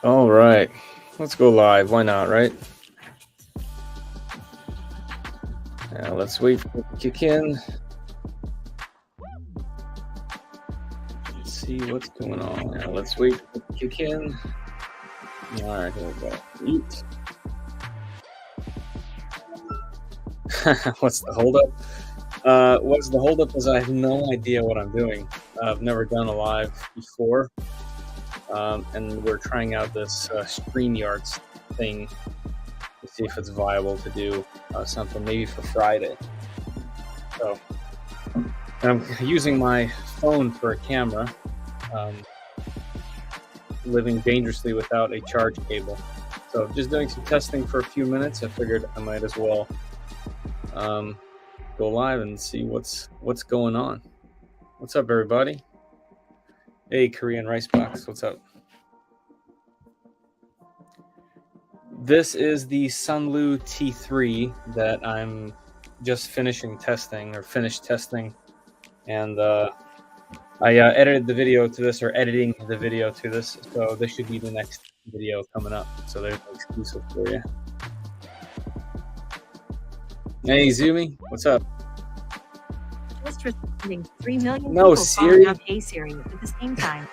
All right, let's go live. Why not, right? Now let's wait for it to kick in. Let's see what's going on. Now let's wait for it to kick in. All right, here we go. Eat. What's the holdup? What's the holdup is I have no idea what I'm doing. I've never done a live before. And we're trying out this StreamYard thing to see if it's viable to do something maybe for Friday. So I'm using my phone for a camera, living dangerously without a charge cable. So just doing some testing for a few minutes. I figured I might as well go live and see what's going on. What's up, everybody? Hey, Korean Rice Box, what's up? This is the Sunlu T3 that I'm just finished testing, and I edited the video to this, or editing the video to this, so this should be the next video coming up. So there's an exclusive for you. Hey, Zumi, what's up? Just responding 3 million no, people Siri. Up Hey Siri at the same time.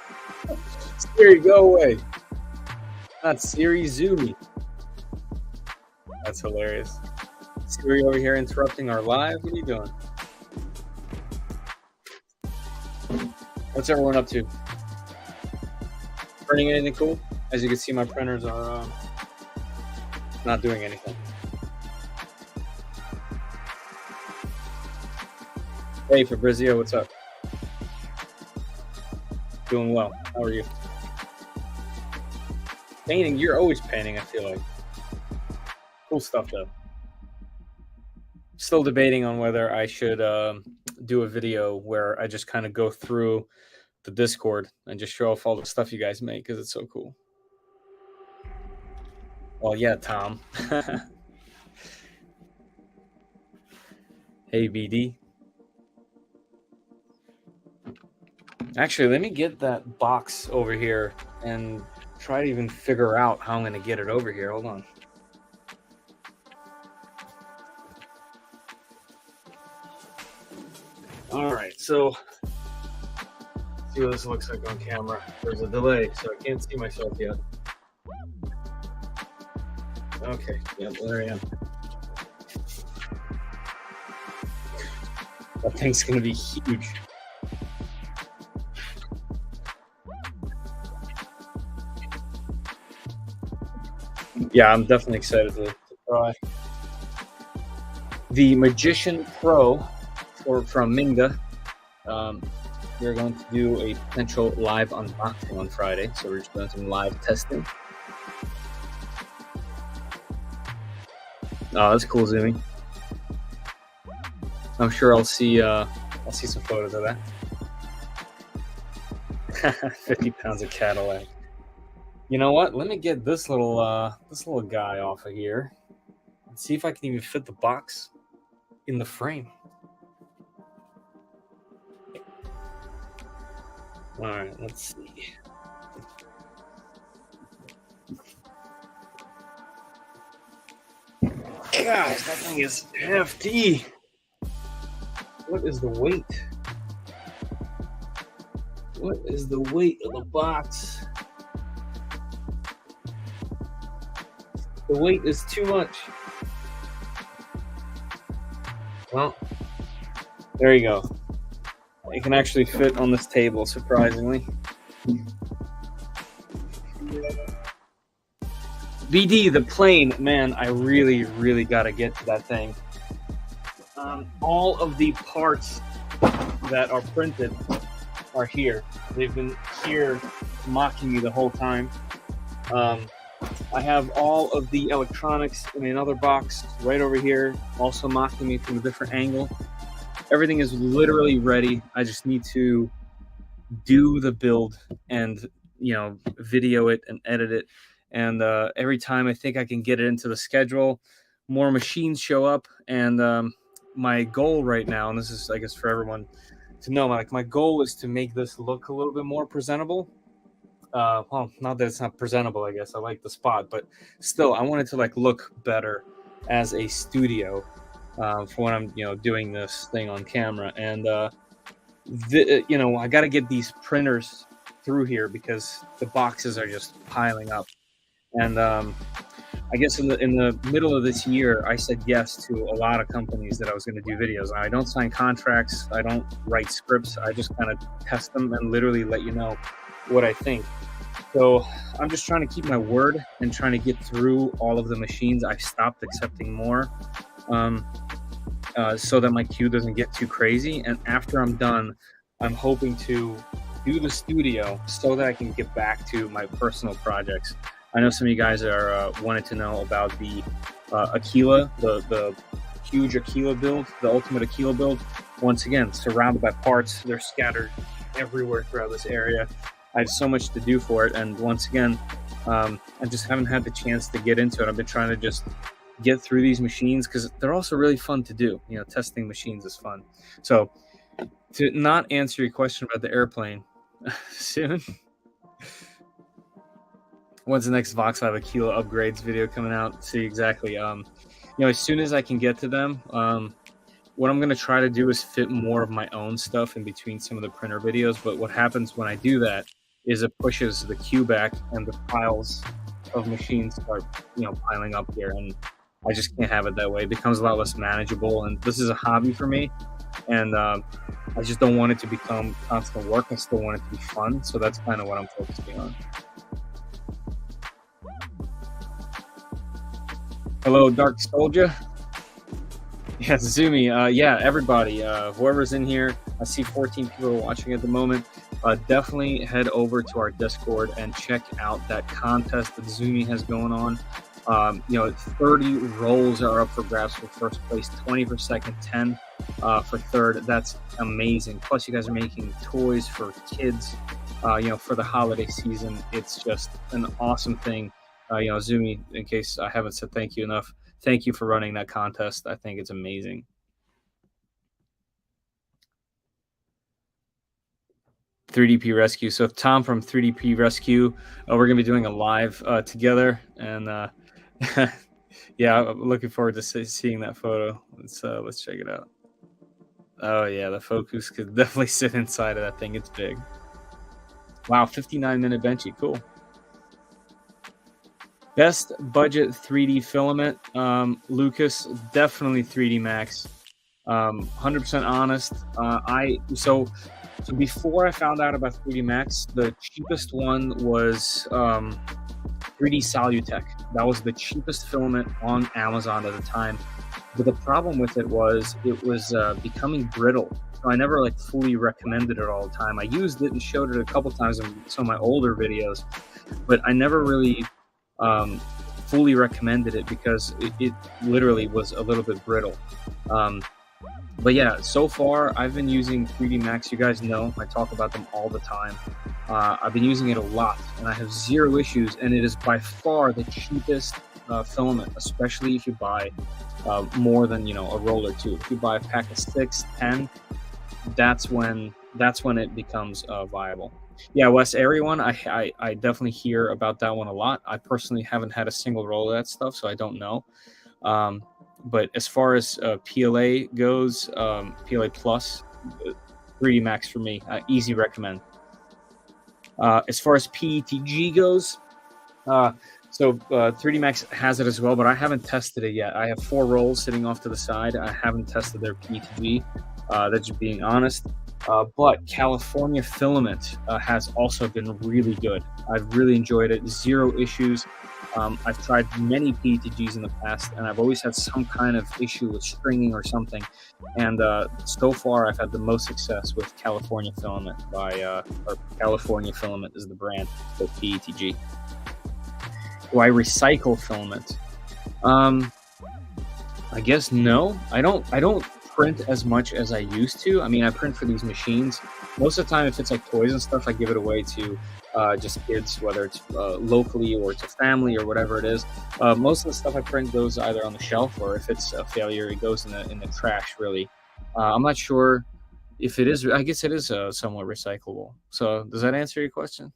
Siri, go away. Not Siri, Zumi. That's hilarious. Siri over here interrupting our live. What are you doing? What's everyone up to? Printing anything cool? As you can see, my printers are not doing anything. Hey, Fabrizio, what's up? Doing well. How are you? Painting? You're always painting, I feel like. Cool stuff, though. Still debating on whether I should do a video where I just kind of go through the Discord and just show off all the stuff you guys make, because it's so cool. Well, yeah, Tom. Hey, BD. Actually, let me get that box over here and try to even figure out how I'm going to get it over here. Hold on. All right, so see what this looks like on camera. There's a delay, so I can't see myself yet. Okay, yeah, there I am. That thing's going to be huge. Yeah, I'm definitely excited to try. The Magician Pro from Minga. We're going to do a potential live unboxing on Friday, so we're just doing some live testing. Oh, that's cool, Zoomy. I'm sure I'll see some photos of that. 50 pounds of Cadillac. You know what? Let me get this little guy off of here and see if I can even fit the box in the frame. All right, let's see. Gosh, that thing is hefty. What is the weight? What is the weight of the box? The weight is too much. Well, there you go. It can actually fit on this table, surprisingly. BD, the plane, man, I really, really got to get to that thing. All of the parts that are printed are here. They've been here mocking me the whole time. I have all of the electronics in another box right over here, also mocking me from a different angle. Everything is literally ready. I just need to do the build and, video it and edit it. And every time I think I can get it into the schedule, more machines show up. And my goal right now, and this is, I guess, for everyone to know, like, my goal is to make this look a little bit more presentable. well, not that it's not presentable, I guess. I like the spot, but still, I wanted to like look better as a studio for when I'm, doing this thing on camera. And I got to get these printers through here because the boxes are just piling up. And I guess in the middle of this year, I said yes to a lot of companies that I was going to do videos. I don't sign contracts. I don't write scripts. I just kind of test them and literally let you know what I think. So I'm just trying to keep my word and trying to get through all of the machines. I've stopped accepting more so that my queue doesn't get too crazy. And after I'm done, I'm hoping to do the studio so that I can get back to my personal projects. I know some of you guys are wanted to know about the Aquila, the huge Aquila build, the ultimate Aquila build. Once again, surrounded by parts. They're scattered everywhere throughout this area. I have so much to do for it, and once again, I just haven't had the chance to get into it. I've been trying to just get through these machines because they're also really fun to do. Testing machines is fun. So to not answer your question about the airplane, soon. When's the next Vox 5 Aquila upgrades video coming out? See, exactly. As soon as I can get to them, what I'm going to try to do is fit more of my own stuff in between some of the printer videos. But what happens when I do that is it pushes the queue back and the piles of machines start, piling up here. And I just can't have it that way. It becomes a lot less manageable. And this is a hobby for me. And I just don't want it to become constant work. I still want it to be fun. So that's kind of what I'm focusing on. Hello, Dark Soldier. Yeah, Zumi. Yeah, everybody. Whoever's in here, I see 14 people watching at the moment. Definitely head over to our Discord and check out that contest that Zumi has going on. 30 roles are up for grabs for first place, 20 for second, 10 for third. That's amazing. Plus, you guys are making toys for kids, for the holiday season. It's just an awesome thing. Zumi, in case I haven't said thank you enough, thank you for running that contest. I think it's amazing. "3DP Rescue." So Tom from 3DP Rescue, we're going to be doing a live together. And yeah, I'm looking forward to seeing that photo. Let's check it out. Oh, yeah, the Focus could definitely sit inside of that thing. It's big. Wow, 59-minute benchy. Cool. Best budget 3D filament, Lucas, definitely 3D Max. 100% honest. So before I found out about 3D Max, the cheapest one was 3D Solutech. That was the cheapest filament on Amazon at the time. But the problem with it was becoming brittle. So I never fully recommended it all the time. I used it and showed it a couple times in some of my older videos, but I never really fully recommended it because it literally was a little bit brittle. But yeah, so far I've been using 3D Max. You guys know I talk about them all the time. I've been using it a lot and I have zero issues, and it is by far the cheapest filament, especially if you buy more than a roll or two. If you buy a pack of 6, 10, that's when it becomes viable. Yeah, Wes, Airy one, I definitely hear about that one a lot. I personally haven't had a single roll of that stuff, so I don't know. But as far as PLA goes, PLA Plus, 3D Max for me, easy recommend. As far as PETG goes, so 3D Max has it as well, but I haven't tested it yet. I have 4 rolls sitting off to the side. I haven't tested their PETG. That's just being honest. But California Filament has also been really good. I've really enjoyed it. Zero issues. I've tried many PETGs in the past, and I've always had some kind of issue with stringing or something. And so far, I've had the most success with California Filament or California Filament is the brand for PETG. Do I recycle filament? I guess no. I don't print as much as I used to. I mean, I print for these machines. Most of the time, if it's like toys and stuff, I give it away to just kids, whether it's locally or to family or whatever it is. Most of the stuff I print goes either on the shelf, or if it's a failure, it goes in the trash, really. I'm not sure if it is. I guess it is somewhat recyclable. So does that answer your question?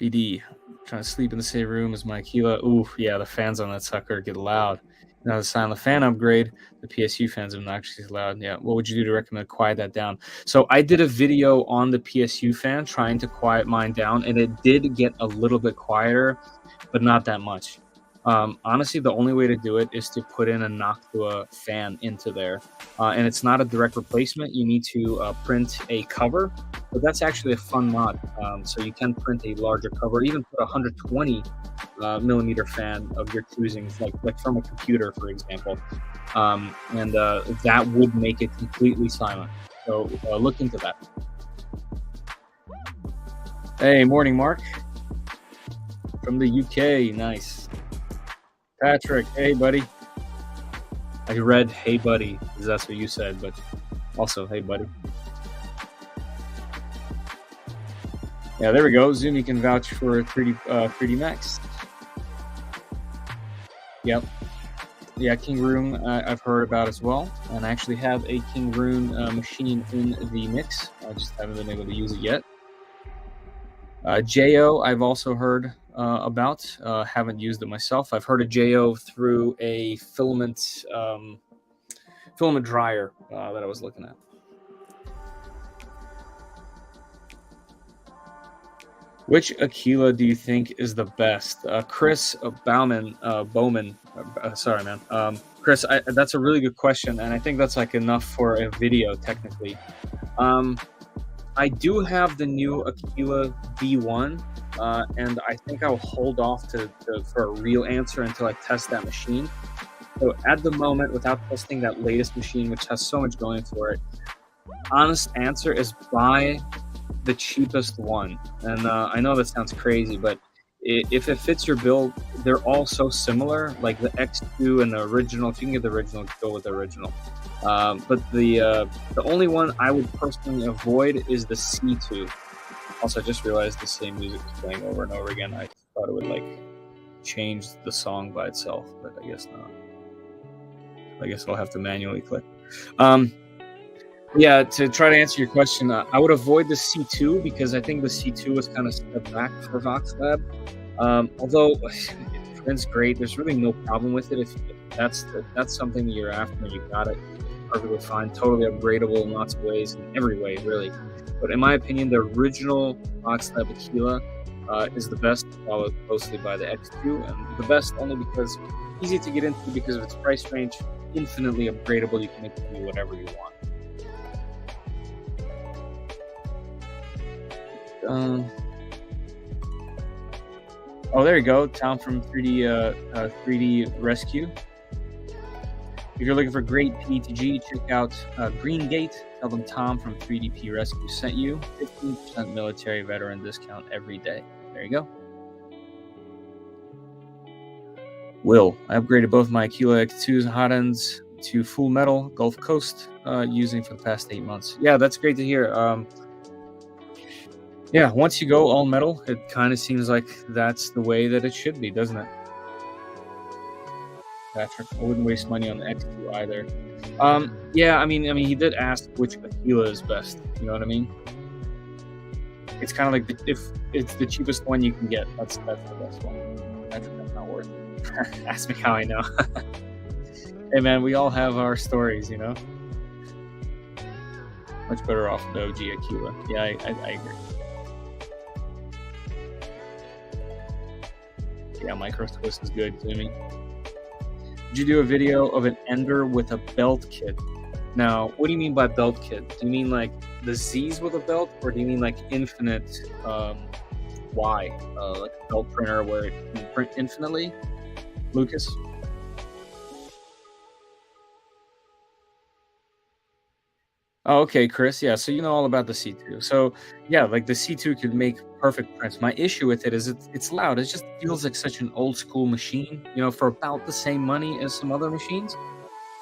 BD, trying to sleep in the same room as my Aquila. Ooh, yeah, the fans on that sucker get loud. Now the silent fan upgrade, the PSU fans are obnoxiously loud. Yeah, what would you do to recommend quiet that down? So I did a video on the PSU fan trying to quiet mine down, and it did get a little bit quieter, but not that much. Honestly, the only way to do it is to put in a Noctua fan into there. And it's not a direct replacement. You need to print a cover, but that's actually a fun mod. So you can print a larger cover, even put a 120 millimeter fan of your choosing, like from a computer, for example. And that would make it completely silent. So look into that. Hey, morning, Mark. From the UK, nice. Patrick, hey, buddy. I read, hey, buddy, because that's what you said, but also, hey, buddy. Yeah, there we go. Zoomy can vouch for 3D Max. Yep. Yeah, King Rune I've heard about as well, and I actually have a King Rune machine in the mix. I just haven't been able to use it yet. JO I've also heard about. Haven't used it myself. I've heard of JO through a filament dryer that I was looking at. Which Aquila do you think is the best? Chris Bowman. Sorry, man. Chris, that's a really good question, and I think that's like enough for a video technically. I do have the new Aquila V1, and I think I'll hold off for a real answer until I test that machine. So at the moment, without testing that latest machine, which has so much going for it, honest answer is buy the cheapest one. And I know that sounds crazy, but if it fits your build, they're all so similar. Like the X2 and the original, if you can get the original, go with the original. But the only one I would personally avoid is the C2. Also, I just realized the same music is playing over and over again. I thought it would like change the song by itself, but I guess not. I guess I'll have to manually click. Yeah, to try to answer your question, I would avoid the C2 because I think the C2 was kind of stepped back for VoxLab. Although it prints great, there's really no problem with it. If that's something that you're after and you got it, perfectly fine, totally upgradable in lots of ways, in every way, really. But in my opinion, the original VoxLab Aquila is the best, followed closely by the X2, and the best only because it's easy to get into because of its price range, infinitely upgradable. You can make it do whatever you want. Oh, there you go. Tom from 3D Rescue. If you're looking for great P2G, check out Green Gate. Tell them Tom from 3DP Rescue sent you. 15% military veteran discount every day. There you go. Will, I upgraded both my Aquila X2's hot ends to full metal Gulf Coast using for the past 8 months. Yeah, that's great to hear. Yeah, once you go all metal, it kind of seems like that's the way that it should be, doesn't it? Patrick, I wouldn't waste money on the X2 either. Yeah, I mean, he did ask which Aquila is best. You know what I mean? It's kind of like if it's the cheapest one you can get, that's the best one. Patrick, that's not worth it. Ask me how I know. Hey man, we all have our stories, you know. Much better off with the OG Aquila. Yeah, I agree. Yeah, Micro Twist is good, Jimmy. Did you do a video of an ender with a belt kit? Now, what do you mean by belt kit? Do you mean like the Z's with a belt, or do you mean like infinite Y, like a belt printer where it can print infinitely? Lucas? Oh, okay, Chris. Yeah, so you know all about the C2. So, yeah, like the C2 could make perfect prints. My issue with it is it's loud. It just feels like such an old school machine, you know, for about the same money as some other machines.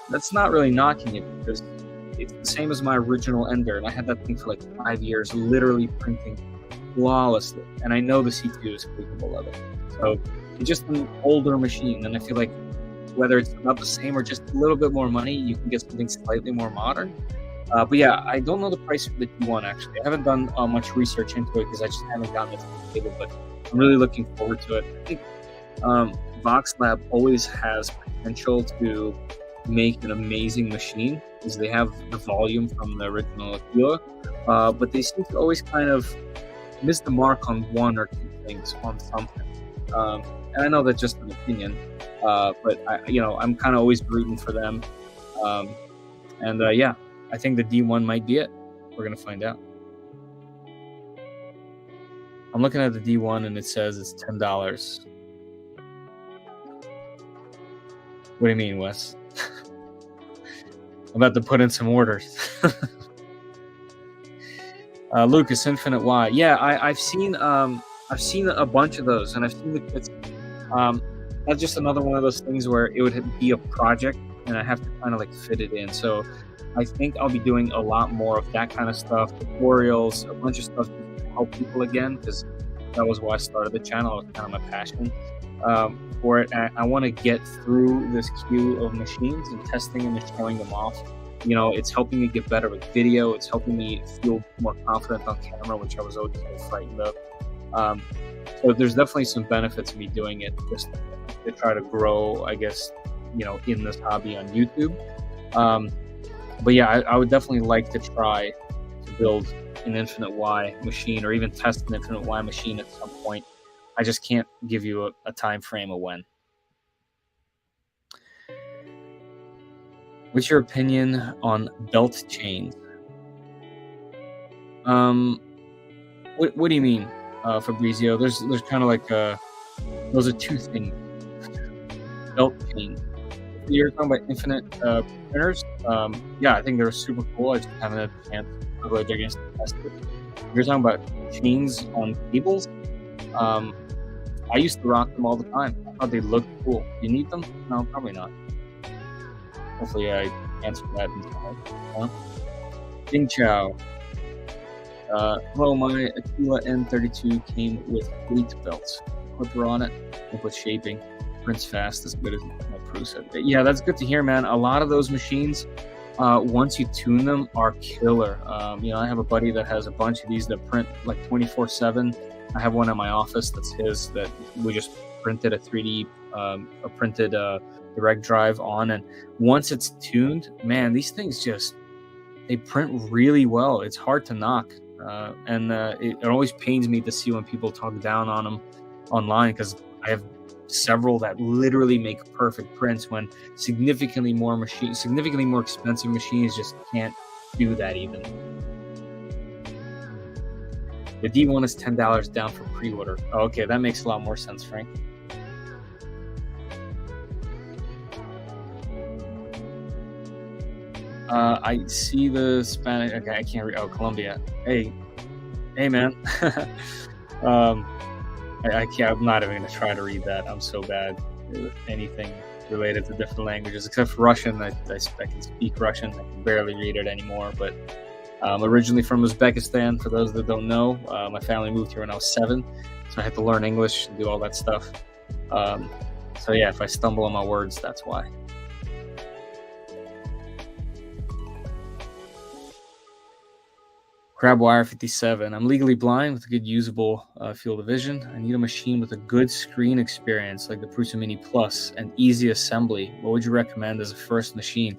That's not really knocking it because it's the same as my original Ender, and I had that thing for like 5 years, literally printing flawlessly. And I know the C2 is capable of it. So it's just an older machine, and I feel like whether it's about the same or just a little bit more money, you can get something slightly more modern. But yeah, I don't know the price for the D1 actually. I haven't done much research into it because I just haven't gotten it to the table, but I'm really looking forward to it. I think VoxLab always has potential to make an amazing machine because they have the volume from the original Aquila, but they seem to always kind of miss the mark on one or two things on something. And I know that's just an opinion, but I'm kind of always rooting for them. Yeah, I think the D1 might be it. We're gonna find out. I'm looking at the D1 and it says it's $10. What do you mean, Wes? I'm about to put in some orders. Lucas, Infinite Y. Yeah, I've seen a bunch of those, and I've seen the kits. That's just another one of those things where it would be a project, and I have to kind of like fit it in. So I think I'll be doing a lot more of that kind of stuff, tutorials, a bunch of stuff to help people again, because that was why I started the channel. It was kind of my passion for it. I want to get through this queue of machines and testing them and showing them off. It's helping me get better with video. It's helping me feel more confident on camera, which I was always so frightened of. So there's definitely some benefits to me doing it, just to try to grow, I guess, in this hobby on YouTube. But yeah, I would definitely like to try to build an Infinite Y machine, or even test an Infinite Y machine at some point. I just can't give you a time frame of when. What's your opinion on belt chains? What do you mean, Fabrizio? There's kind of like those are two things. Belt chains. You're talking about Infinite printers. Yeah, I think they're super cool. I just haven't had a chance to privilege, I guess, to test it. You're talking about chains on cables. I used to rock them all the time. I thought they looked cool. You need them? No, probably not. Hopefully I answered that in time. Ding Chow. Hello, my Aquila N32 came with weight belts. Clipper on it, and put shaping. Prints fast, as good as my Prusa. Yeah, that's good to hear, man. A lot of those machines, once you tune them, are killer. I have a buddy that has a bunch of these that print like 24/7. I have one in my office that's his, that we just printed a 3D, printed direct drive on, and once it's tuned, man, these things they print really well. It's hard to knock, and it always pains me to see when people talk down on them online, because I have several that literally make perfect prints when significantly more expensive machines just can't do that even. The D1 is $10 down for pre-order. Oh, okay, that makes a lot more sense, Frank. I see the Spanish. Okay, I can't read. Oh, Colombia. Hey, man. I can't. I'm not even gonna try to read that. I'm so bad with anything related to different languages, except for Russian. I can speak Russian. I can barely read it anymore. But originally from Uzbekistan. For those that don't know, my family moved here when I was 7, so I had to learn English and do all that stuff. So yeah, if I stumble on my words, that's why. Crabwire 57. I'm legally blind with a good usable field of vision. I need a machine with a good screen experience like the Prusa Mini Plus and easy assembly. What would you recommend as a first machine?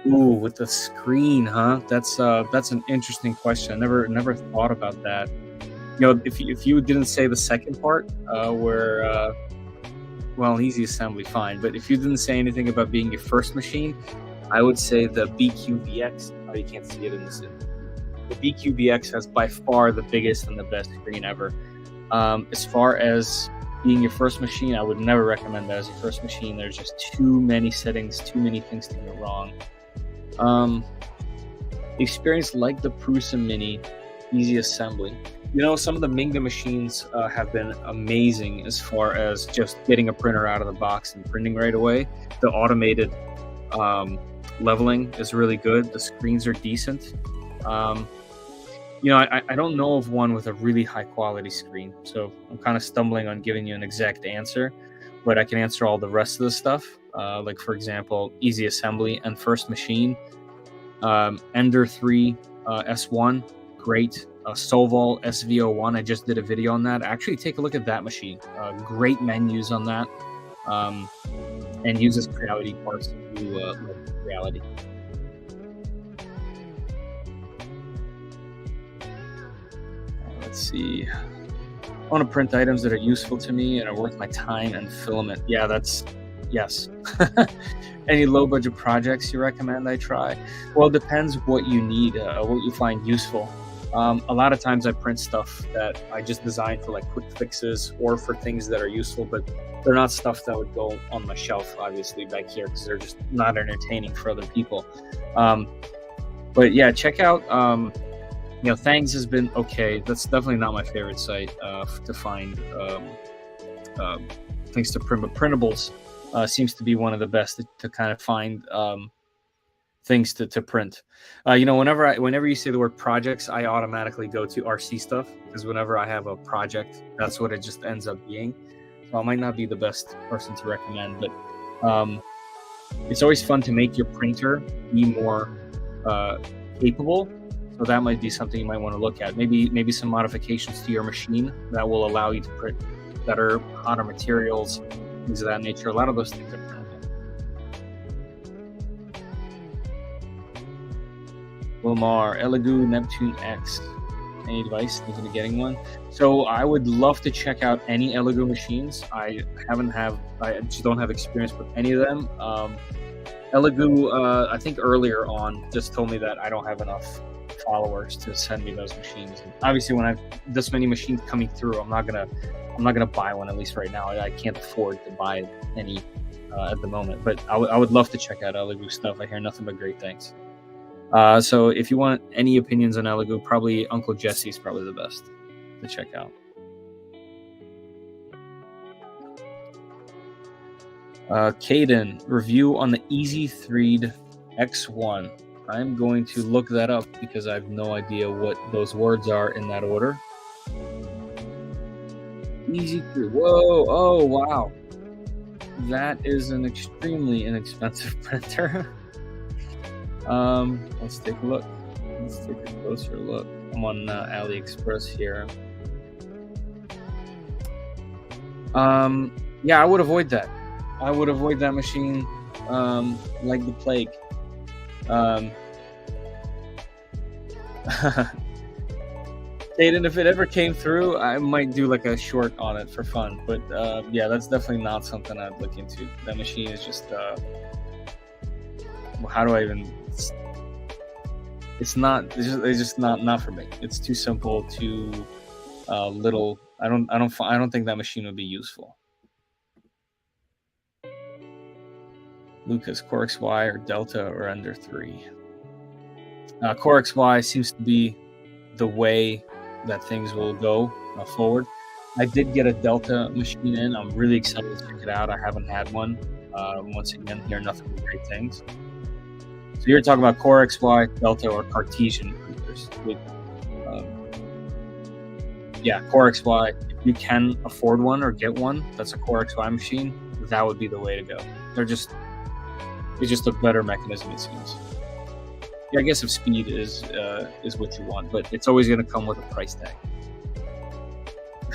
Ooh, with the screen, huh? That's an interesting question. I never thought about that. If you didn't say the second part, where easy assembly, fine. But if you didn't say anything about being your first machine, I would say the BQBX. Oh, you can't see it in this. The BQBX has by far the biggest and the best screen ever. As far as being your first machine, I would never recommend that as your first machine. There's just too many settings, too many things to go wrong. The experience like the Prusa Mini, easy assembly. Some of the Minga machines have been amazing as far as just getting a printer out of the box and printing right away. The automated leveling is really good. The screens are decent. I don't know of one with a really high quality screen, so I'm kind of stumbling on giving you an exact answer, but I can answer all the rest of the stuff. Like for example, easy assembly and first machine. Ender 3 S1, great. Solval SV01, I just did a video on that. Actually, take a look at that machine. Great menus on that, and uses Creality parts to do Creality. Let's see. I want to print items that are useful to me and are worth my time and Filament. Yeah, that's yes. Any low budget projects you recommend I try? Well, it depends what you need, what you find useful. A lot of times I print stuff that I just designed for like quick fixes or for things that are useful, but they're not stuff that would go on my shelf, obviously, back here, because they're just not entertaining for other people. But yeah, check out, Thangs has been okay. That's definitely not my favorite site to find things to print, but Printables seems to be one of the best to kind of find things to print. Whenever you say the word projects, I automatically go to RC stuff, because whenever I have a project, that's what it just ends up being. So I might not be the best person to recommend, but it's always fun to make your printer be more capable. So that might be something you might want to look at. Maybe some modifications to your machine that will allow you to print better, hotter materials, things of that nature. A lot of those things are printable. Wilmar, Elegoo Neptune X. Any advice? Thinking of getting one? So I would love to check out any Elegoo machines. I just don't have experience with any of them. Elegoo, I think earlier on, just told me that I don't have enough followers to send me those machines. And obviously, when I've this many machines coming through, I'm not gonna buy one, at least right now. I can't afford to buy any at the moment. But I would love to check out Elegoo stuff. I hear nothing but great things. So if you want any opinions on Elegoo, probably Uncle Jesse's probably the best to check out. Caden, review on the Easy 3'd X1. I'm going to look that up because I have no idea what those words are in that order. Easy 3. Whoa! Oh, wow. That is an extremely inexpensive printer. Let's take a look. Let's take a closer look. I'm on AliExpress here. Yeah, I would avoid that. I would avoid that machine like the plague. Aiden, if it ever came through, I might do like a short on it for fun. But yeah, that's definitely not something I'd look into. That machine is just how do I even? It's just not for me. It's too simple, too little. I don't think that machine would be useful. Lucas, Core XY or Delta or Ender 3. Core XY seems to be the way that things will go forward. I did get a Delta machine in. I'm really excited to check it out. I haven't had one. Once again, hear nothing but great things. So you're talking about Core XY, Delta, or Cartesian printers. Yeah, Core XY. If you can afford one or get one, that's a Core XY machine. That would be the way to go. It's just a better mechanism, it seems. Yeah, I guess if speed is what you want, but it's always going to come with a price tag.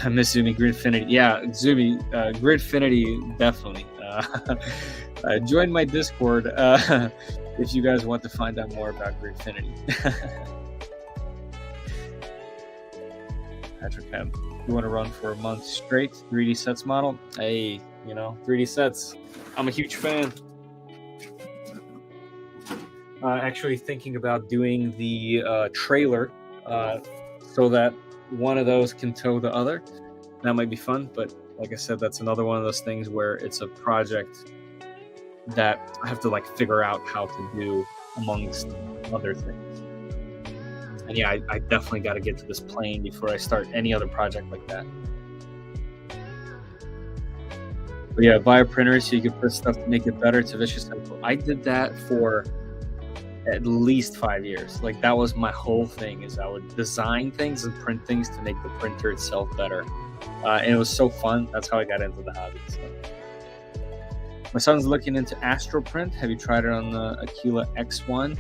I miss Zumi Gridfinity. Yeah, Zumi Gridfinity, definitely. Join my Discord if you guys want to find out more about Gridfinity. Patrick M, you want to run for a month straight? 3D sets model? Hey, 3D sets. I'm a huge fan. Actually thinking about doing the trailer so that one of those can tow the other. That might be fun, but like I said, that's another one of those things where it's a project that I have to figure out how to do amongst other things. And yeah, I definitely got to get to this plane before I start any other project like that. But yeah, buy a printer so you can put stuff to make it better. It's a vicious cycle. I did that for at least 5 years. That was my whole thing, is I would design things and print things to make the printer itself better. And it was so fun. That's how I got into the hobby. So. My son's looking into Astro Print. Have you tried it on the Aquila X1?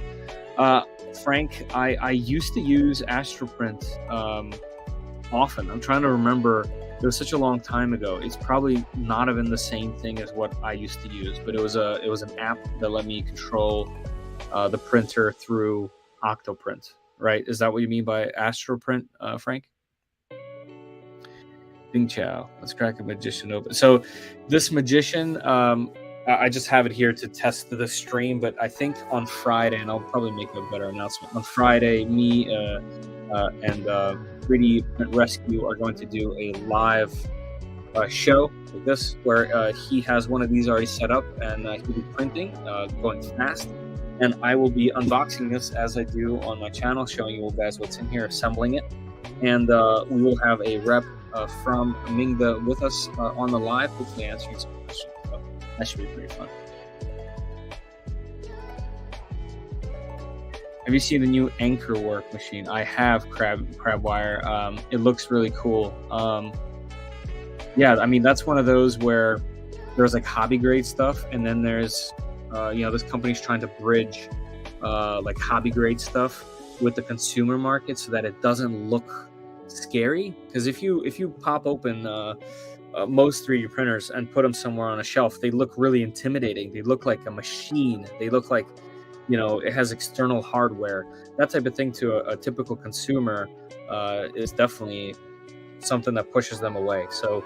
Frank, I used to use Astroprint often. I'm trying to remember. It was such a long time ago. It's probably not even the same thing as what I used to use, but it was an app that let me control the printer through Octoprint. Right? Is that what you mean by Astroprint, Frank? Bing Chow. Let's crack a magician open. So this magician, I just have it here to test the stream, but I think on Friday, and I'll probably make a better announcement. On Friday, me and 3D Print Rescue are going to do a live show like this, where he has one of these already set up, and he'll be printing, going fast. And I will be unboxing this as I do on my channel, showing you guys what's in here, assembling it. And we will have a rep from Mingda with us on the live, hopefully answering some questions. So that should be pretty fun. Have you seen the new anchor work machine? I have, Crabwire. It looks really cool. Yeah, I mean, that's one of those where there's like hobby grade stuff, and then there's this company's trying to bridge like hobby grade stuff with the consumer market so that it doesn't look scary. Because if you pop open most 3D printers and put them somewhere on a shelf, they look really intimidating. They look like a machine. They look like, it has external hardware. That type of thing to a typical consumer is definitely something that pushes them away. So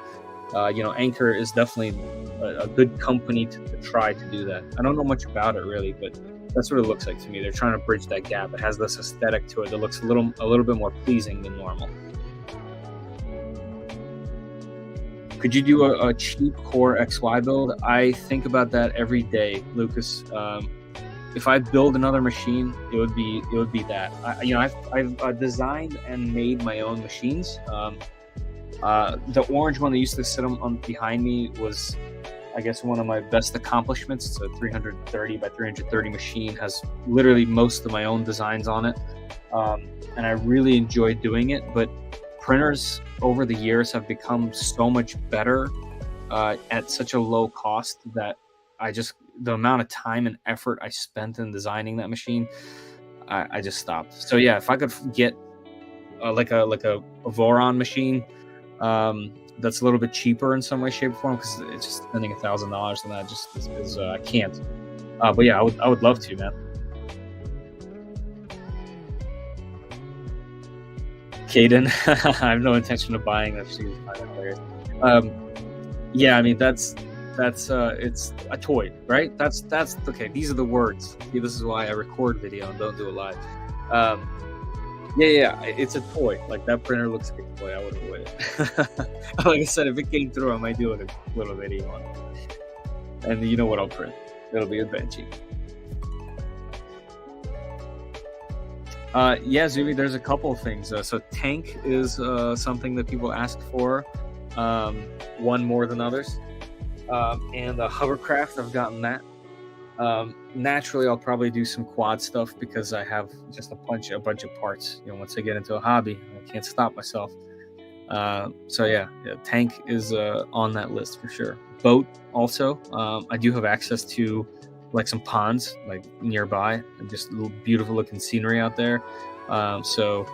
Anchor is definitely a good company to try to do that. I don't know much about it really, but that's what it looks like to me. They're trying to bridge that gap. It has this aesthetic to it that looks a little bit more pleasing than normal. Could you do a cheap Core XY build? I think about that every day, Lucas. If I build another machine, it would be that. I've designed and made my own machines. The orange one that used to sit on behind me was, I guess, one of my best accomplishments. It's a 330 by 330 machine, has literally most of my own designs on it, and I really enjoy doing it. But printers over the years have become so much better at such a low cost that the amount of time and effort I spent in designing that machine, I just stopped. So yeah, if I could get like a Voron machine that's a little bit cheaper in some way, shape, or form, because it's just spending $1,000 on that just is I can't. But yeah, I would love to, man. Caden, I have no intention of buying that. She's hilarious. Yeah, I mean that's it's a toy, right? That's okay. These are the words. See, this is why I record video and don't do it live. Yeah, it's a toy. Like, that printer looks like a toy. I would avoid it. Like I said, if it came through, I might do a little video on it. And you know what I'll print? It'll be a Benchy. Yeah, Zuby, there's a couple of things. So tank is something that people ask for, one more than others. And hovercraft, I've gotten that. Naturally, I'll probably do some quad stuff because I have just a bunch of parts. Once I get into a hobby, I can't stop myself. So yeah, tank is on that list for sure. Boat also. I do have access to like some ponds like nearby, and just a little beautiful looking scenery out there. So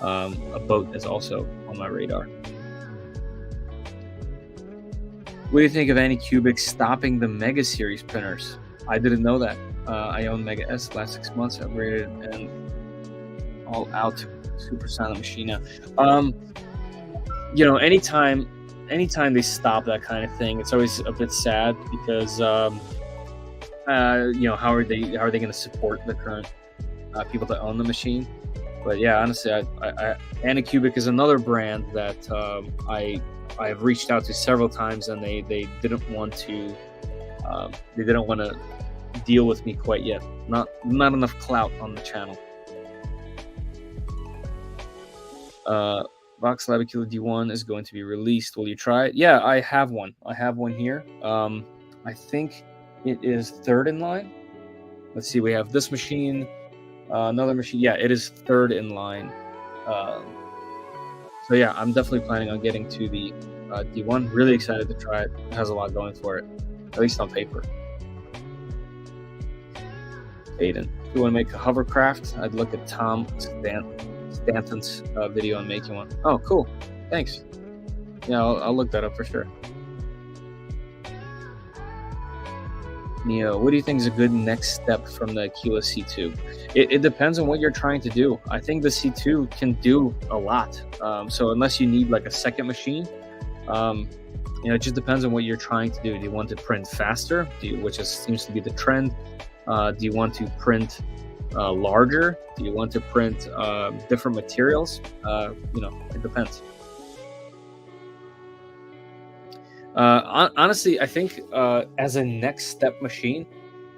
a boat is also on my radar. What do you think of Anycubic stopping the Mega Series printers? I didn't know that. I own Mega S last 6 months, upgraded, and all out super silent machine now. Anytime they stop that kind of thing, it's always a bit sad because how are they going to support the current people that own the machine? But yeah, honestly, Anycubic is another brand that I've reached out to several times, and they didn't want to deal with me quite yet. Not enough clout on the channel. Vox Labicula D1 is going to be released. Will you try it? Yeah, I have one. I have one here. I think it is third in line. Let's see. We have this machine, another machine. Yeah, it is third in line. So yeah, I'm definitely planning on getting to the D1. Really excited to try it. It has a lot going for it, at least on paper. Aiden, you want to make a hovercraft, I'd look at Tom Stanton's video on making one. Oh, cool. Thanks. Yeah, I'll look that up for sure. Neo, what do you think is a good next step from the Aquila C2? It depends on what you're trying to do. I think the C2 can do a lot. So unless you need like a second machine, it just depends on what you're trying to do. Do you want to print faster, which seems to be the trend? Do you want to print larger? Do you want to print different materials? It depends. Honestly, I think as a next step machine,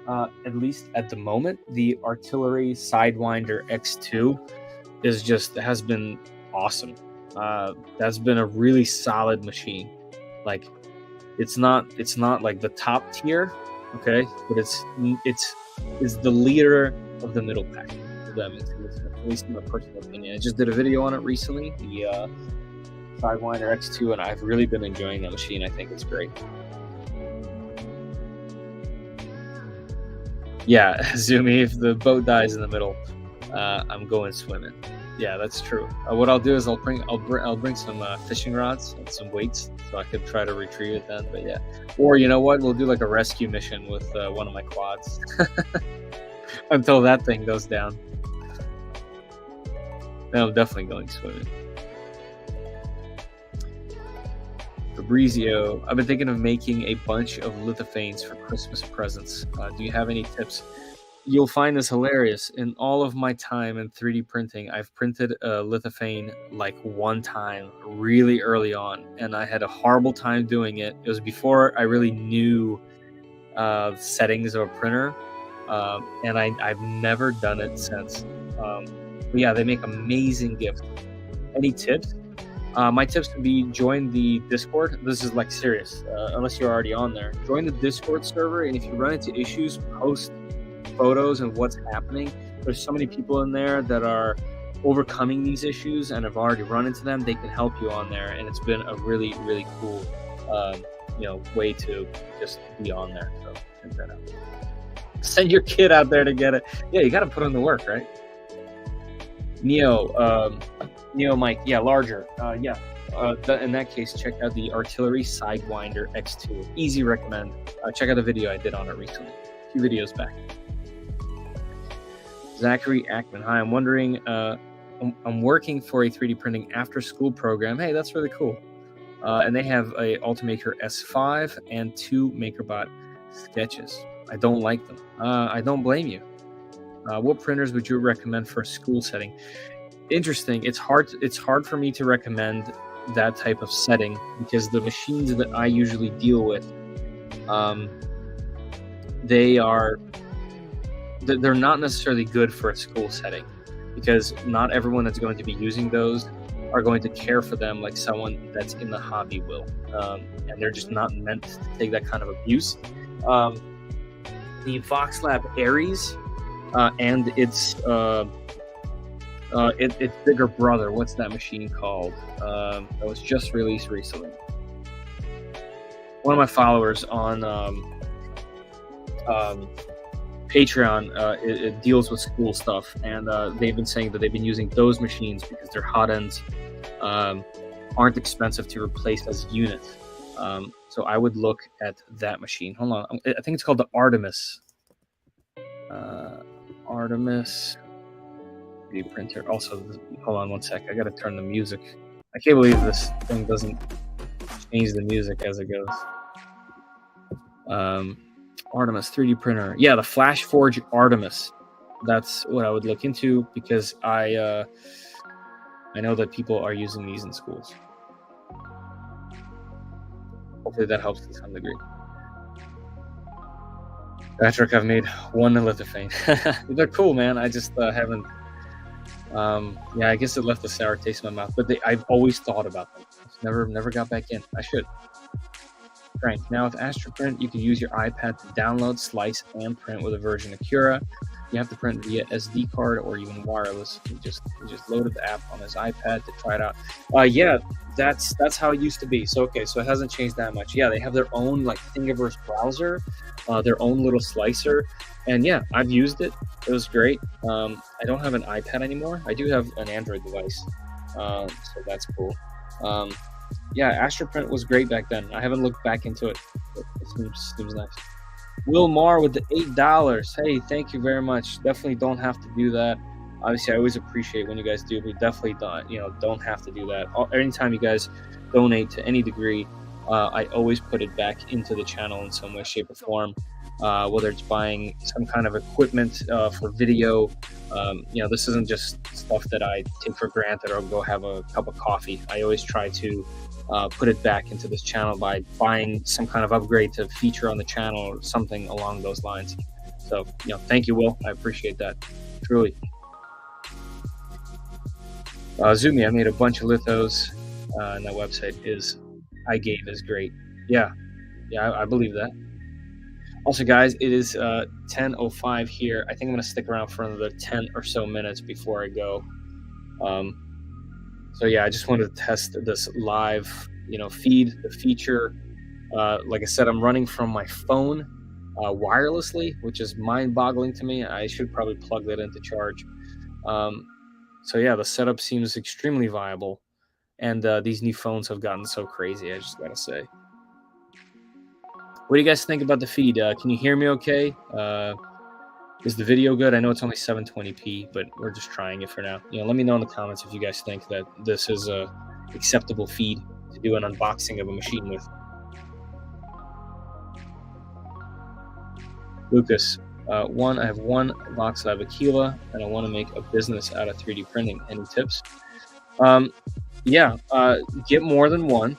at least at the moment, the Artillery Sidewinder X2 has been awesome. That's been a really solid machine. Like, it's not like the top tier, okay, but it's the leader of the middle pack. If that makes sense, at least in my personal opinion. I just did a video on it recently, the Sidewinder X2, and I've really been enjoying that machine. I think it's great. Yeah, Zumi, if the boat dies in the middle, I'm going swimming. Yeah, that's true. What I'll do is I'll bring some fishing rods and some weights, so I could try to retrieve it then. But yeah, or you know what? We'll do like a rescue mission with one of my quads until that thing goes down. Then I'm definitely going swimming. Fabrizio, I've been thinking of making a bunch of lithophanes for Christmas presents. Do you have any tips? You'll find this hilarious. In all of my time in 3D printing, I've printed a lithophane like one time really early on, and I had a horrible time doing it. It was before I really knew settings of a printer, and I've never done it since. But yeah, they make amazing gifts. Any tips? My tips would be join the Discord. This is like serious, unless you're already on there. Join the Discord server, and if you run into issues, post photos of what's happening. There's so many people in there that are overcoming these issues and have already run into them. They can help you on there, and it's been a really, really cool, way to just be on there. So check that out. Send your kid out there to get it. Yeah, you got to put in the work, right? Neo Mike, yeah, larger. In that case, check out the Artillery Sidewinder X2. Easy recommend. Check out the video I did on it recently, a few videos back. Zachary Ackman, hi, I'm wondering, I'm working for a 3D printing after school program. Hey, that's really cool. And they have a Ultimaker S5 and 2 MakerBot sketches. I don't like them. I don't blame you. What printers would you recommend for a school setting? Interesting. It's hard for me to recommend that type of setting because the machines that I usually deal with, they're not necessarily good for a school setting because not everyone that's going to be using those are going to care for them like someone that's in the hobby will, and they're just not meant to take that kind of abuse. The VoxLab Aries and its bigger brother, what's that machine called? That was just released recently. One of my followers on Patreon, it deals with school stuff, and they've been saying that they've been using those machines because their hot ends aren't expensive to replace as units. So I would look at that machine. Hold on, I think it's called the Artemis. Artemis 3D printer. Also, hold on one sec. I gotta turn the music. I can't believe this thing doesn't change the music as it goes. Artemis 3D printer. Yeah, the FlashForge Artemis. That's what I would look into because I know that people are using these in schools. Hopefully that helps to some degree. Patrick, I've made one lithophane. They're cool, man. I just haven't. I guess it left a sour taste in my mouth. But I've always thought about them. Never got back in. I should. Frank, now with AstroPrint, you can use your iPad to download, slice, and print with a version of Cura. you have to print via SD card or even wireless. He just loaded the app on his iPad to try it out. Yeah, that's how it used to be. So okay, so it hasn't changed that much. Yeah, they have their own like Thingiverse browser, their own little slicer, and yeah, I've used it. It was great. I don't have an iPad anymore. I do have an Android device, so that's cool. Yeah, Astroprint was great back then. I haven't looked back into it, but it seems nice. Will Marr with the $8. Hey, thank you very much. Definitely don't have to do that. Obviously, I always appreciate when you guys do, but definitely don't have to do that. Anytime you guys donate to any degree, I always put it back into the channel in some way, shape, or form. Whether it's buying some kind of equipment for video, this isn't just stuff that I take for granted or go have a cup of coffee. I always try to put it back into this channel by buying some kind of upgrade to feature on the channel or something along those lines. So, thank you, Will. I appreciate that, truly. Zumi, I made a bunch of lithos, and that website is great. Yeah, I believe that. Also, guys, it is 10:05 here. I think I'm going to stick around for another 10 or so minutes before I go. So yeah, I just wanted to test this live, feed, the feature. Like I said, I'm running from my phone wirelessly, which is mind-boggling to me. I should probably plug that into charge. So yeah, the setup seems extremely viable, and these new phones have gotten so crazy. I just gotta say. What do you guys think about the feed? Can you hear me okay? Is the video good? I know it's only 720p, but we're just trying it for now. Let me know in the comments if you guys think that this is a acceptable feed to do an unboxing of a machine with. Lucas, I have one voxel of Aquila, and I want to make a business out of 3D printing. Any tips? Get more than one,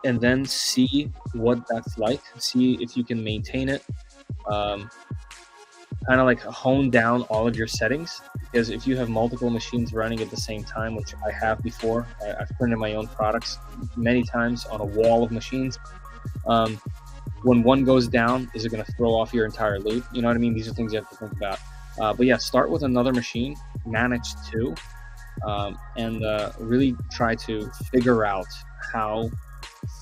and then see what that's like. See if you can maintain it. Kind of like hone down all of your settings, because if you have multiple machines running at the same time, which I have before, I've printed my own products many times on a wall of machines. When one goes down, is it going to throw off your entire loop? You know what I mean? These are things you have to think about. But yeah, start with another machine, manage two, and really try to figure out how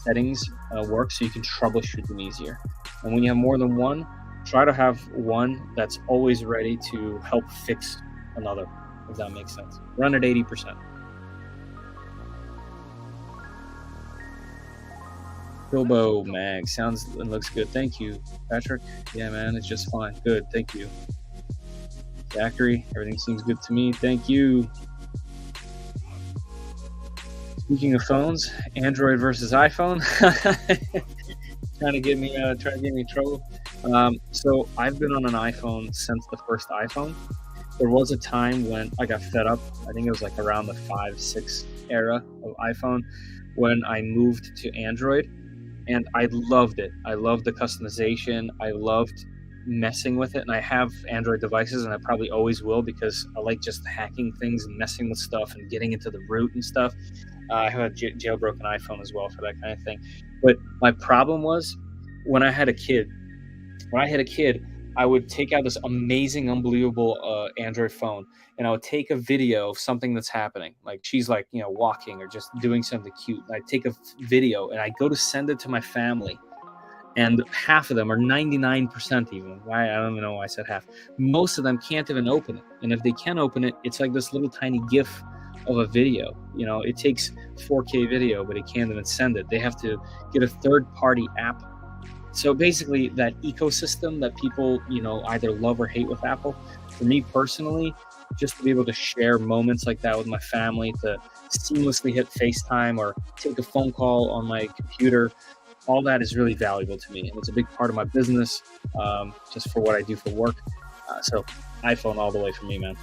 settings work so you can troubleshoot them easier. And when you have more than one, try to have one that's always ready to help fix another, if that makes sense. Run at 80%. Bilbo Mag sounds and looks good. Thank you, Patrick. Yeah, man, it's just fine. Good, thank you. Zachary, everything seems good to me. Thank you. Speaking of phones, Android versus iPhone. trying to get me in trouble. So I've been on an iPhone since the first iPhone. There was a time when I got fed up. I think it was like around the 5-6 era of iPhone when I moved to Android, and I loved it. I loved the customization. I loved messing with it, and I have Android devices, and I probably always will, because I like just hacking things and messing with stuff and getting into the root and stuff. I have a jailbroken iPhone as well for that kind of thing. But my problem was when I had a kid. I would take out this amazing, unbelievable Android phone, and I would take a video of something that's happening. Like she's like, walking or just doing something cute. I'd take a video and I go to send it to my family. And half of them, or 99% even, I don't even know why I said half, most of them can't even open it. And if they can open it, it's like this little tiny GIF of a video. It takes 4K video, but it can't even send it. They have to get a third-party app. So basically, that ecosystem that people, either love or hate with Apple, for me personally, just to be able to share moments like that with my family, to seamlessly hit FaceTime or take a phone call on my computer, all that is really valuable to me. And it's a big part of my business, just for what I do for work. So iPhone all the way for me, man.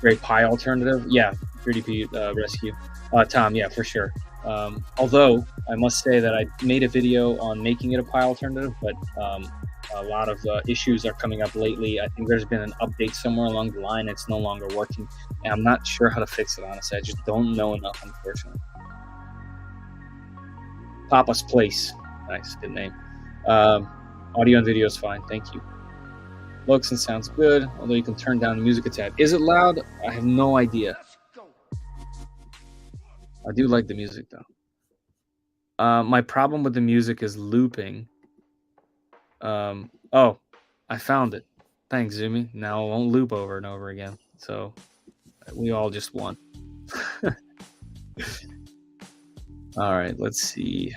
Great Pi alternative. Yeah, 3DP Rescue. Tom, yeah, for sure. Although I must say that I made a video on making it a Pi alternative, but a lot of issues are coming up lately. I think there's been an update somewhere along the line. It's no longer working, and I'm not sure how to fix it, honestly. I just don't know enough, unfortunately. Papa's Place. Nice, good name. Audio and video is fine. Thank you. Looks and sounds good, although you can turn down the music a tad. Is it loud? I have no idea. I do like the music, though. My problem with the music is looping. Oh, I found it. Thanks, Zumi. Now it won't loop over and over again. So we all just won. All right, let's see.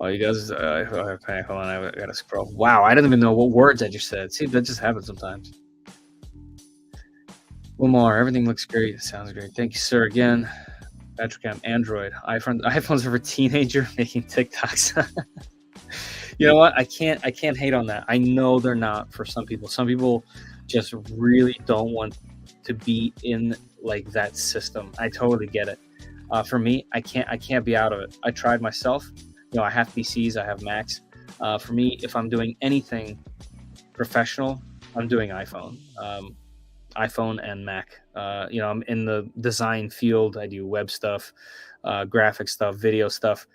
Oh, you guys, okay, hold on, I gotta scroll. Wow, I didn't even know what words I just said. See, that just happens sometimes. Lamar, everything looks great. Sounds great. Thank you, sir, again. Patrick, I'm Android. iPhones are for teenager making TikToks. You know what? I can't hate on that. I know they're not for some people. Some people just really don't want to be in like that system. I totally get it. For me, I can't be out of it. I tried myself. You know, I have PCs, I have Macs. For me, if I'm doing anything professional, I'm doing iPhone. iPhone and Mac. You know, I'm in the design field. I do web stuff, graphic stuff, video stuff.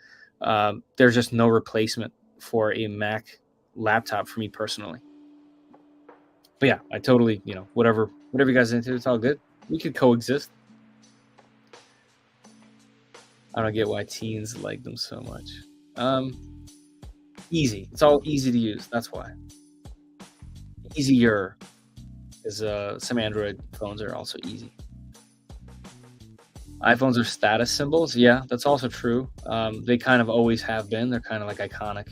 There's just no replacement for a Mac laptop for me personally. But yeah, I totally, you know, whatever you guys are into, it's all good. We could coexist. I don't get why teens like them so much. Easy. It's all easy to use. That's why. Easier. Because some Android phones are also easy. iPhones are status symbols. Yeah, that's also true. They kind of always have been. They're kind of like iconic.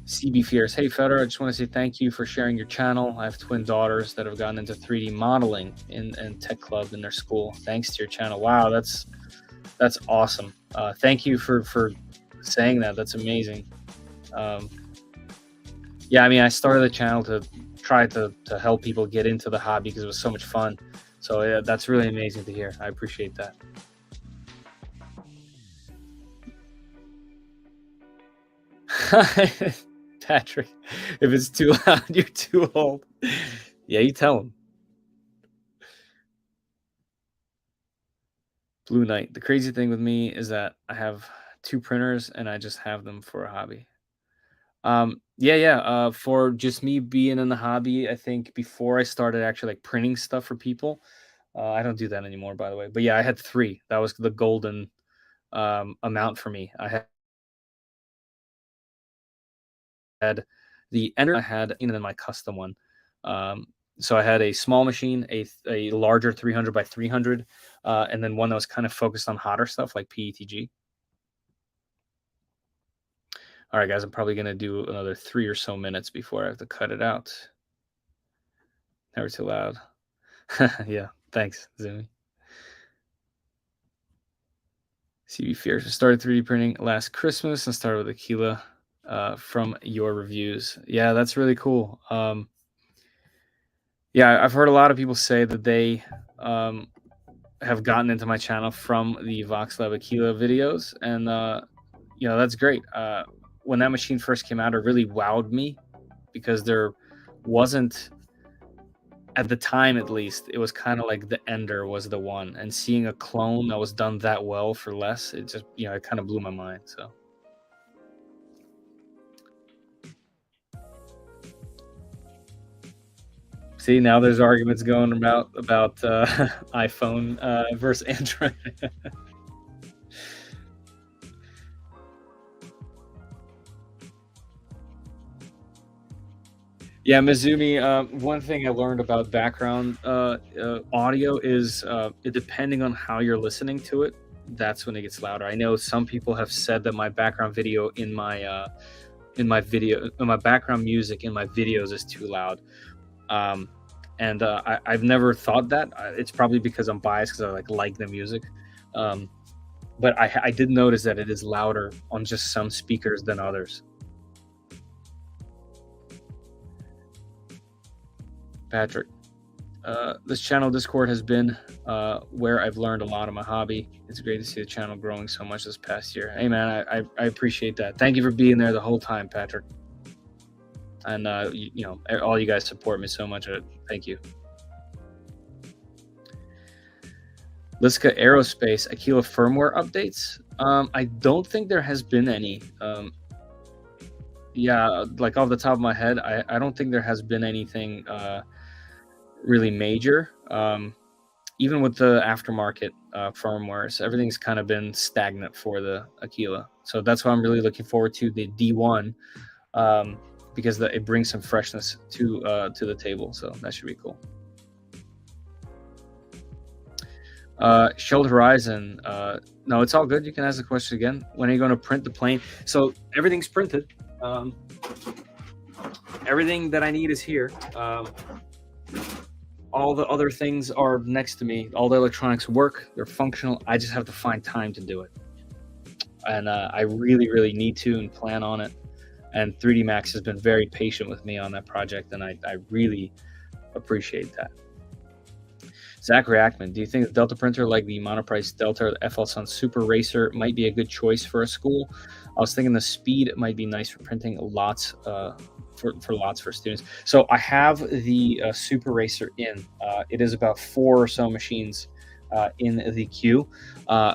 CB Fears. Hey, Feder, I just want to say thank you for sharing your channel. I have twin daughters that have gotten into 3D modeling in tech club in their school. Thanks to your channel. Wow, that's awesome. Thank you for saying that. That's amazing. Yeah, I mean, I started the channel to try to help people get into the hobby because it was so much fun. So yeah, that's really amazing to hear. I appreciate that. Patrick, if it's too loud, you're too old. Yeah, you tell him. Blue Knight. The crazy thing with me is that I have 2 printers and I just have them for a hobby. Yeah. For just me being in the hobby, I think before I started actually like printing stuff for people, I don't do that anymore, by the way. But yeah, I had 3. That was the golden amount for me. I had the Ender, I had and then my custom one. So I had a small machine, a larger 300 by 300, and then one that was kind of focused on hotter stuff like PETG. All right, guys, I'm probably going to do another 3 or so minutes before I have to cut it out. Never too loud. Yeah, thanks, Zumi. CB Fierce. I started 3D printing last Christmas and started with Aquila from your reviews. Yeah, that's really cool. Yeah, I've heard a lot of people say that they have gotten into my channel from the VoxLab Aquila videos, and you know, that's great. When that machine first came out, it really wowed me because there wasn't, at the time at least, it was kind of like the Ender was the one, and seeing a clone that was done that well for less, it just, you know, it kind of blew my mind. So see, now there's arguments going about iPhone versus Android. Yeah, Mizumi, one thing I learned about background audio is depending on how you're listening to it, that's when it gets louder. I know some people have said that my background video in my background music in my videos is too loud. And I've never thought that. It's probably because I'm biased because I like the music. But I did notice that it is louder on just some speakers than others. Patrick, this channel Discord has been where I've learned a lot of my hobby. It's great to see the channel growing so much this past year. Hey man, I appreciate that. Thank you for being there the whole time, Patrick. And you know, all you guys support me so much. Thank you. Liska Aerospace Aquila firmware updates. I don't think there has been any. Yeah, like off the top of my head, I don't think there has been anything really major. Even with the aftermarket firmwares, everything's kind of been stagnant for the Aquila. So that's why I'm really looking forward to the D1, because it brings some freshness to the table. So that should be cool. Shield Horizon. No, it's all good. You can ask the question again. When are you going to print the plane? So everything's printed. Everything that I need is here. All the other things are next to me. All the electronics work. They're functional. I just have to find time to do it. And I really, really need to and plan on it. And 3D Max has been very patient with me on that project, and I really appreciate that. Zachary Ackman, do you think the Delta printer like the Monoprice Delta or the FL Sun Super Racer might be a good choice for a school? I was thinking the speed might be nice for printing lots for lots for students. So I have the Super Racer in. It is about 4 or so machines in the queue.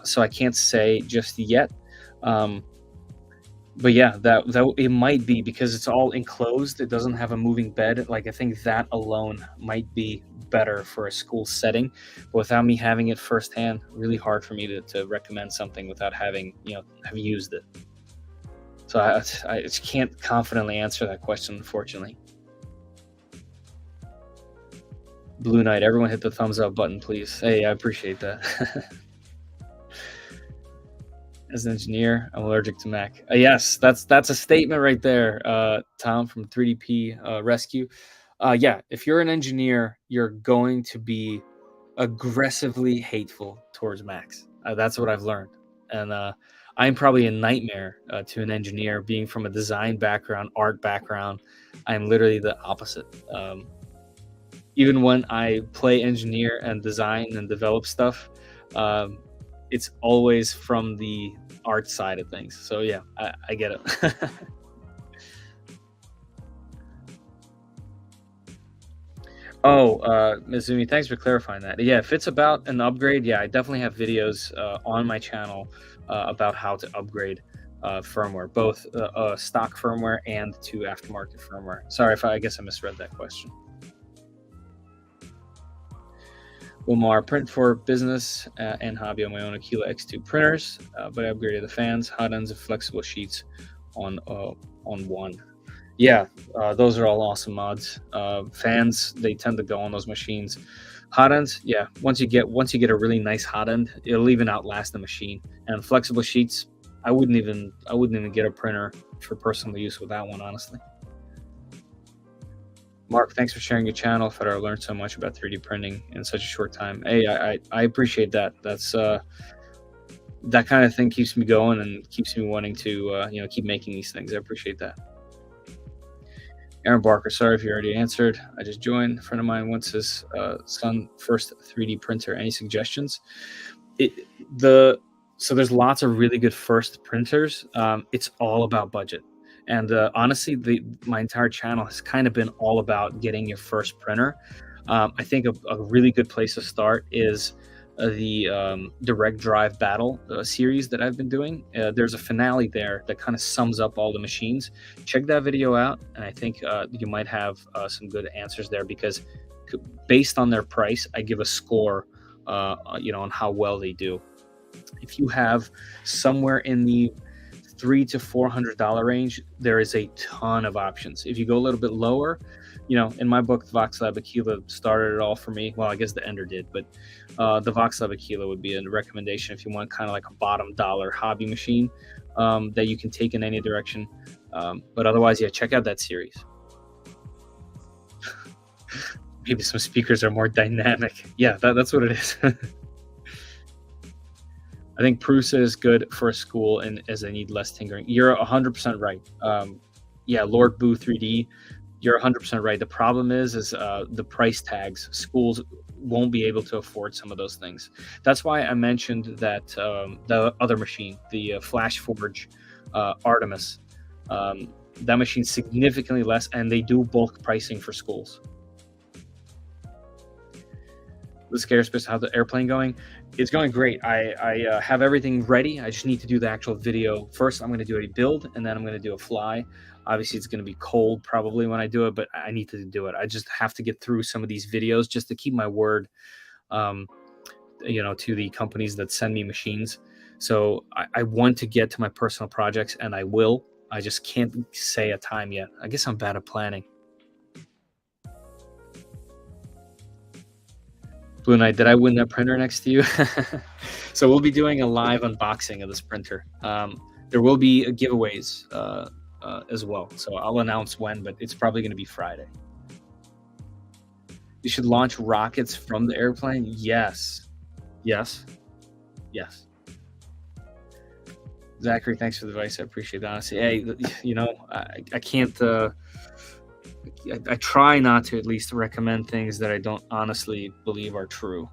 So I can't say just yet. But yeah, that it might be because it's all enclosed. It doesn't have a moving bed. Like I think that alone might be better for a school setting. But without me having it firsthand, really hard for me to recommend something without having have used it. So I just can't confidently answer that question, unfortunately. Blue Knight, everyone hit the thumbs up button, please. Hey, I appreciate that. As an engineer, I'm allergic to Mac. Yes, that's a statement right there, Tom from 3DP Rescue. Yeah, if you're an engineer, you're going to be aggressively hateful towards Macs. That's what I've learned. And I'm probably a nightmare to an engineer, being from a design background, art background. I'm literally the opposite. Even when I play engineer and design and develop stuff, it's always from the art side of things. So yeah, I get it. Oh, Mizumi, thanks for clarifying that. Yeah, if it's about an upgrade, yeah, I definitely have videos on my channel about how to upgrade firmware, both stock firmware and to aftermarket firmware. Sorry if I guess I misread that question. Wilmar, print for business and hobby on my own Aquila X2 printers, but I upgraded the fans, hot ends, and flexible sheets on one. Yeah, those are all awesome mods. Fans, they tend to go on those machines. Hot ends, yeah. Once you get a really nice hot end, it'll even outlast the machine. And flexible sheets, I wouldn't even get a printer for personal use with that one, honestly. Mark, thanks for sharing your channel. I learned so much about 3D printing in such a short time. Hey, I appreciate that. That's that kind of thing keeps me going and keeps me wanting to keep making these things. I appreciate that. Aaron Barker, sorry if you already answered. I just joined. A friend of mine wants his son first 3D printer. Any suggestions? So there's lots of really good first printers. It's all about budget. And honestly, my entire channel has kind of been all about getting your first printer. I think a really good place to start is the Direct Drive Battle series that I've been doing. There's a finale there that kind of sums up all the machines. Check that video out, and I think you might have some good answers there, because based on their price, I give a score, on how well they do. If you have somewhere in the $300 to $400 range, there is a ton of options. If you go a little bit lower, in my book, the VoxLab Aquila started it all for me. Well, I guess the Ender did, but the VoxLab Aquila would be a recommendation if you want kind of like a bottom dollar hobby machine that you can take in any direction. But otherwise, yeah, check out that series. Maybe some speakers are more dynamic. Yeah, that's what it is. I think Prusa is good for a school, and as they need less tinkering. You're 100% right. Yeah, Lord Boo 3D, you're 100% right. The problem is the price tags. Schools won't be able to afford some of those things. That's why I mentioned that the other machine, the Flash Forge Artemis, that machine's significantly less, and they do bulk pricing for schools. the Scarespace, how the airplane going. It's going great. I have everything ready. I just need to do the actual video first. I'm going to do a build, and then I'm going to do a fly. Obviously, it's going to be cold probably when I do it, but I need to do it. I just have to get through some of these videos just to keep my word, you know, to the companies that send me machines. So I want to get to my personal projects, and I will. I just can't say a time yet. I guess I'm bad at planning. Blue Knight, did I win that printer next to you? So we'll be doing a live unboxing of this printer. There will be giveaways as well. So I'll announce when, but it's probably going to be Friday. You should launch rockets from the airplane. Yes. Yes. Yes. Zachary, thanks for the advice. I appreciate that. Honestly, hey, you know, I can't. I try not to at least recommend things that I don't honestly believe are true.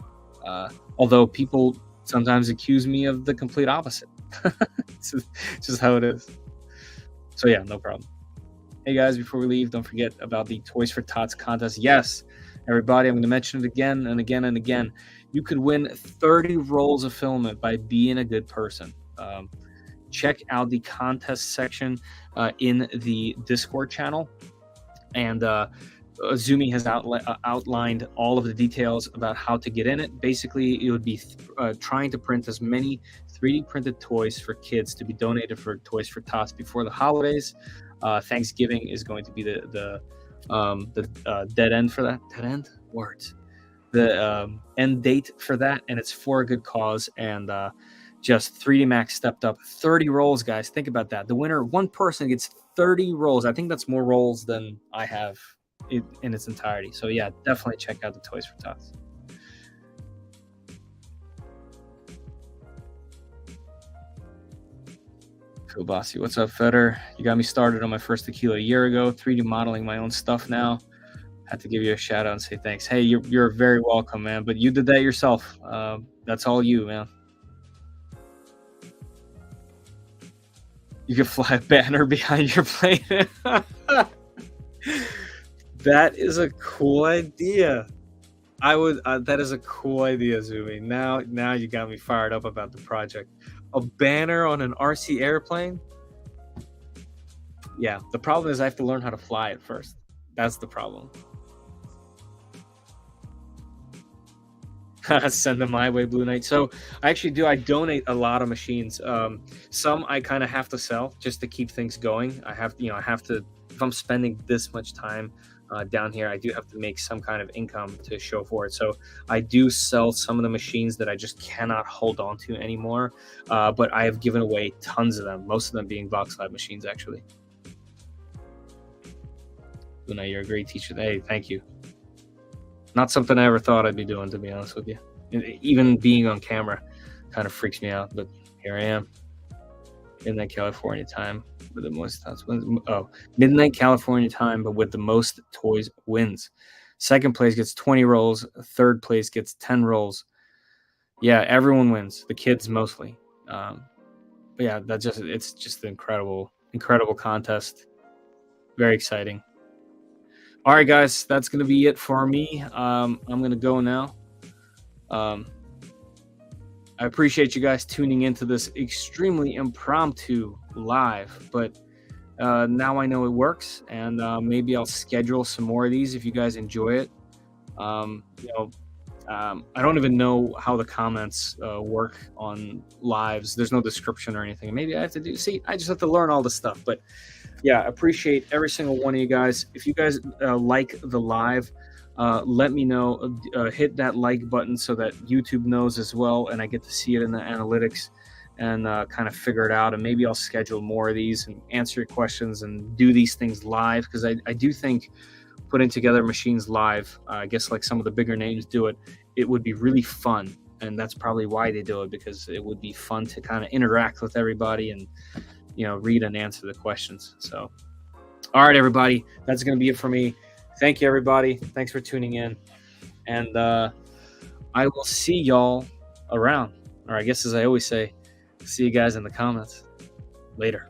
Although people sometimes accuse me of the complete opposite. It's just how it is. So yeah, no problem. Hey guys, before we leave, don't forget about the Toys for Tots contest. Yes, everybody, I'm going to mention it again and again and again. You could win 30 rolls of filament by being a good person. Check out the contest section in the Discord channel. And Zumi has outlined all of the details about how to get in it. Basically, it would be trying to print as many 3D printed toys for kids to be donated for Toys for Tots before the holidays. Thanksgiving is going to be the dead end for that. Dead end? Words. The end date for that, and it's for a good cause. And just 3D Max stepped up 30 rolls, guys. Think about that. The winner, one person gets 30 rolls. I think that's more rolls than I have in its entirety. So yeah, definitely check out the Toys for Tots. Phil Bossy, what's up, Feder? You got me started on my first tequila a year ago. 3D modeling my own stuff now. Had to give you a shout out and say thanks. Hey, you're very welcome, man. But you did that yourself. That's all you, man. You can fly a banner behind your plane. That is a cool idea. I would. That is a cool idea, Zumi. Now you got me fired up about the project. A banner on an RC airplane. Yeah. The problem is I have to learn how to fly it first. That's the problem. Send them my way, Blue Knight. So I actually do. I donate a lot of machines. Some I kind of have to sell just to keep things going. I have to. If I'm spending this much time down here, I do have to make some kind of income to show for it. So I do sell some of the machines that I just cannot hold on to anymore. But I have given away tons of them. Most of them being Voxlab machines, actually. Blue Knight, you're a great teacher. Hey, thank you. Not something I ever thought I'd be doing, to be honest with you. Even being on camera kind of freaks me out, but here I am. Midnight California time with the most tots wins. Oh, Midnight California time, but with the most toys wins. Second place gets 20 rolls. Third place gets 10 rolls. Yeah, everyone wins. The kids mostly. But yeah, it's just an incredible contest. Very exciting. All right, guys, that's going to be it for me. I'm going to go now. I appreciate you guys tuning into this extremely impromptu live, but now I know it works, and maybe I'll schedule some more of these if you guys enjoy it. I don't even know how the comments work on lives. There's no description or anything. Maybe I have to I just have to learn all this stuff, but yeah, appreciate every single one of you guys. If you guys like the live, let me know. Hit that like button so that YouTube knows as well, and I get to see it in the analytics and kind of figure it out. And maybe I'll schedule more of these and answer your questions and do these things live, because I do think putting together machines live, I guess like some of the bigger names do it, it would be really fun. And that's probably why they do it, because it would be fun to kind of interact with everybody and read and answer the questions. So, all right, everybody, that's going to be it for me. Thank you, everybody. Thanks for tuning in. And I will see y'all around. Or I guess, as I always say, see you guys in the comments. Later.